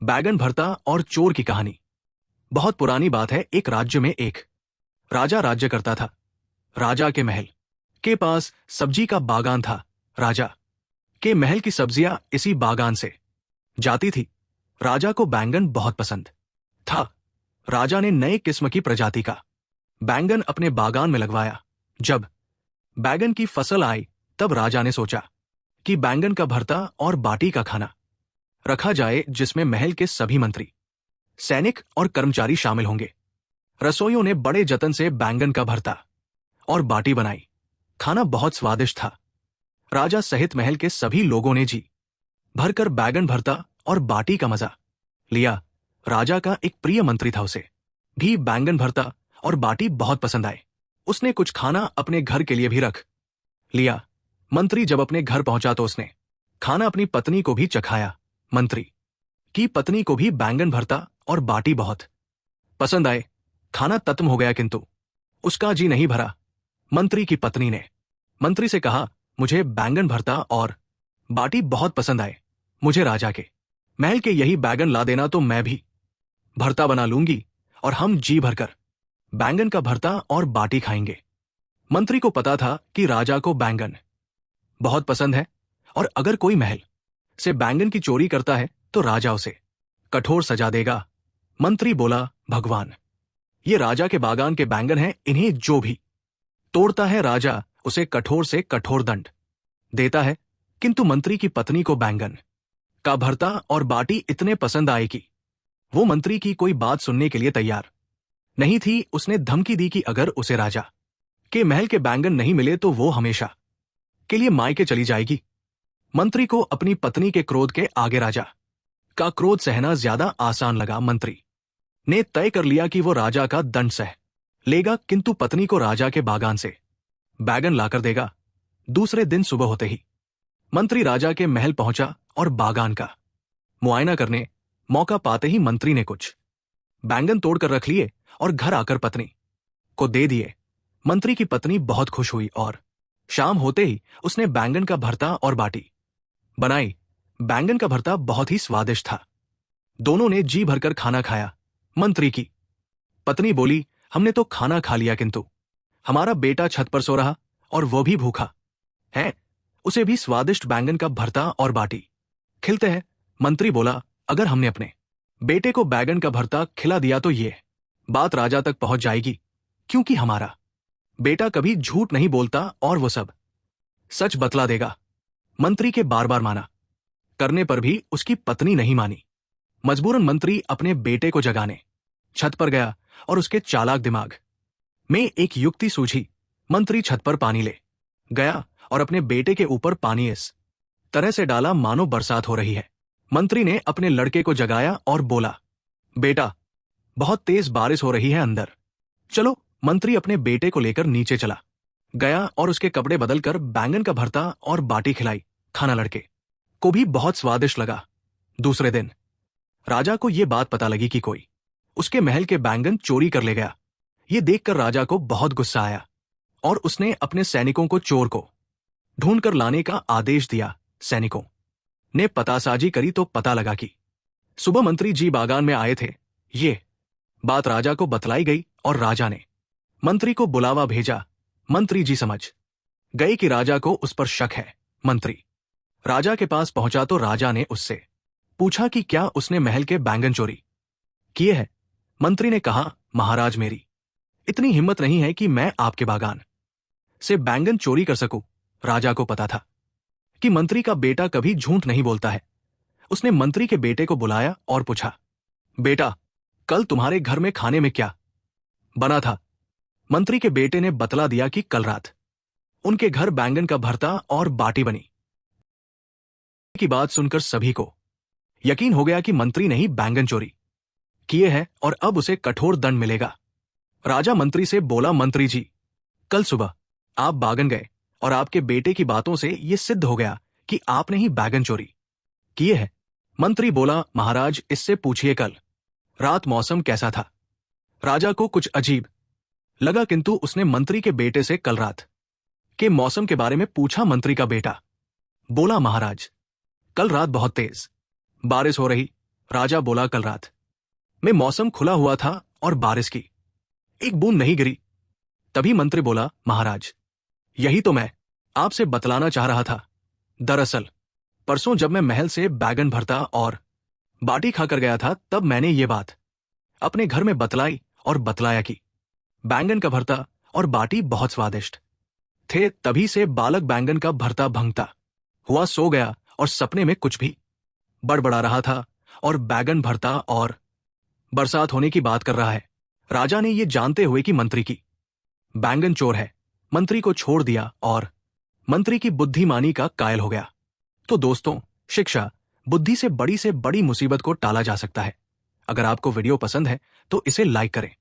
बैगन भरता और चोर की कहानी। बहुत पुरानी बात है। एक राज्य में एक राजा राज्य करता था। राजा के महल के पास सब्जी का बागान था। राजा के महल की सब्जियां इसी बागान से जाती थी। राजा को बैंगन बहुत पसंद था। राजा ने नए किस्म की प्रजाति का बैंगन अपने बागान में लगवाया। जब बैंगन की फसल आई तब राजा ने सोचा कि बैंगन का भरता और बाटी का खाना रखा जाए, जिसमें महल के सभी मंत्री, सैनिक और कर्मचारी शामिल होंगे। रसोइयों ने बड़े जतन से बैंगन का भरता और बाटी बनाई। खाना बहुत स्वादिष्ट था। राजा सहित महल के सभी लोगों ने जी भरकर बैंगन भरता और बाटी का मजा लिया। राजा का एक प्रिय मंत्री था, उसे भी बैंगन भरता और बाटी बहुत पसंद आए। उसने कुछ खाना अपने घर के लिए भी रख लिया। मंत्री जब अपने घर पहुंचा तो उसने खाना अपनी पत्नी को भी चखाया। मंत्री की पत्नी को भी बैंगन भरता और बाटी बहुत पसंद आए। खाना खत्म हो गया किंतु उसका जी नहीं भरा। मंत्री की पत्नी ने मंत्री से कहा, मुझे बैंगन भरता और बाटी बहुत पसंद आए। मुझे राजा के महल के यही बैंगन ला देना तो मैं भी भरता बना लूंगी और हम जी भरकर बैंगन का भरता और बाटी खाएंगे। मंत्री को पता था कि राजा को बैंगन बहुत पसंद है और अगर कोई महल से बैंगन की चोरी करता है तो राजा उसे कठोर सजा देगा। मंत्री बोला, भगवान, ये राजा के बागान के बैंगन हैं, इन्हें जो भी तोड़ता है राजा उसे कठोर से कठोर दंड देता है। किंतु मंत्री की पत्नी को बैंगन का भरता और बाटी इतने पसंद आए कि वो मंत्री की कोई बात सुनने के लिए तैयार नहीं थी। उसने धमकी दी कि अगर उसे राजा के महल के बैंगन नहीं मिले तो वो हमेशा के लिए मायके चली जाएगी। मंत्री को अपनी पत्नी के क्रोध के आगे राजा का क्रोध सहना ज्यादा आसान लगा। मंत्री ने तय कर लिया कि वो राजा का दंड सह लेगा, किंतु पत्नी को राजा के बागान से बैंगन लाकर देगा। दूसरे दिन सुबह होते ही मंत्री राजा के महल पहुंचा और बागान का मुआयना करने मौका पाते ही मंत्री ने कुछ बैंगन तोड़कर रख लिए और घर आकर पत्नी को दे दिए। मंत्री की पत्नी बहुत खुश हुई और शाम होते ही उसने बैंगन का भरता और बाटी बनाई। बैंगन का भरता बहुत ही स्वादिष्ट था। दोनों ने जी भरकर खाना खाया। मंत्री की पत्नी बोली, हमने तो खाना खा लिया किंतु हमारा बेटा छत पर सो रहा और वो भी भूखा है, उसे भी स्वादिष्ट बैंगन का भरता और बाटी खिलते हैं। मंत्री बोला, अगर हमने अपने बेटे को बैंगन का भरता खिला दिया तो ये बात राजा तक पहुंच जाएगी, क्योंकि हमारा बेटा कभी झूठ नहीं बोलता और वो सब सच बतला देगा। मंत्री के बार बार माना करने पर भी उसकी पत्नी नहीं मानी। मजबूरन मंत्री अपने बेटे को जगाने छत पर गया और उसके चालाक दिमाग में एक युक्ति सूझी। मंत्री छत पर पानी ले गया और अपने बेटे के ऊपर पानी इस तरह से डाला मानो बरसात हो रही है। मंत्री ने अपने लड़के को जगाया और बोला, बेटा, बहुत तेज बारिश हो रही है, अंदर चलो। मंत्री अपने बेटे को लेकर नीचे चला गया और उसके कपड़े बदलकर बैंगन का भरता और बाटी खिलाई। खाना लड़के को भी बहुत स्वादिष्ट लगा। दूसरे दिन राजा को यह बात पता लगी कि कोई उसके महल के बैंगन चोरी कर ले गया। ये देखकर राजा को बहुत गुस्सा आया और उसने अपने सैनिकों को चोर को ढूंढकर लाने का आदेश दिया। सैनिकों ने पतासाजी करी तो पता लगा कि सुबह मंत्री जी बागान में आए थे। ये बात राजा को बतलाई गई और राजा ने मंत्री को बुलावा भेजा। मंत्री जी समझ गए कि राजा को उस पर शक है। मंत्री राजा के पास पहुंचा तो राजा ने उससे पूछा कि क्या उसने महल के बैंगन चोरी किए हैं। मंत्री ने कहा, महाराज, मेरी इतनी हिम्मत नहीं है कि मैं आपके बागान से बैंगन चोरी कर सकूं। राजा को पता था कि मंत्री का बेटा कभी झूठ नहीं बोलता है। उसने मंत्री के बेटे को बुलाया और पूछा, बेटा, कल तुम्हारे घर में खाने में क्या बना था। मंत्री के बेटे ने बतला दिया कि कल रात उनके घर बैंगन का भरता और बाटी बनी। की बात सुनकर सभी को यकीन हो गया कि मंत्री ने ही बैंगन चोरी किए हैं और अब उसे कठोर दंड मिलेगा। राजा मंत्री से बोला, मंत्री जी, कल सुबह आप बागान गए और आपके बेटे की बातों से यह सिद्ध हो गया कि आपने ही बैंगन चोरी किए हैं। मंत्री बोला, महाराज, इससे पूछिए कल रात मौसम कैसा था। राजा को कुछ अजीब लगा, किंतु उसने मंत्री के बेटे से कल रात के मौसम के बारे में पूछा। मंत्री का बेटा बोला, महाराज, कल रात बहुत तेज बारिश हो रही राजा बोला, कल रात में मौसम खुला हुआ था और बारिश की एक बूंद नहीं गिरी। तभी मंत्री बोला, महाराज, यही तो मैं आपसे बतलाना चाह रहा था। दरअसल परसों जब मैं महल से बैगन भरता और बाटी खाकर गया था, तब मैंने ये बात अपने घर में बतलाई और बतलाया कि बैंगन का भरता और बाटी बहुत स्वादिष्ट थे। तभी से बालक बैंगन का भरता भंगता हुआ सो गया और सपने में कुछ भी बड़बड़ा रहा था और बैगन भरता और बरसात होने की बात कर रहा है। राजा ने ये जानते हुए कि मंत्री की बैंगन चोर है, मंत्री को छोड़ दिया और मंत्री की बुद्धिमानी का कायल हो गया। तो दोस्तों, शिक्षा बुद्धि से बड़ी मुसीबत को टाला जा सकता है। अगर आपको वीडियो पसंद है तो इसे लाइक करें।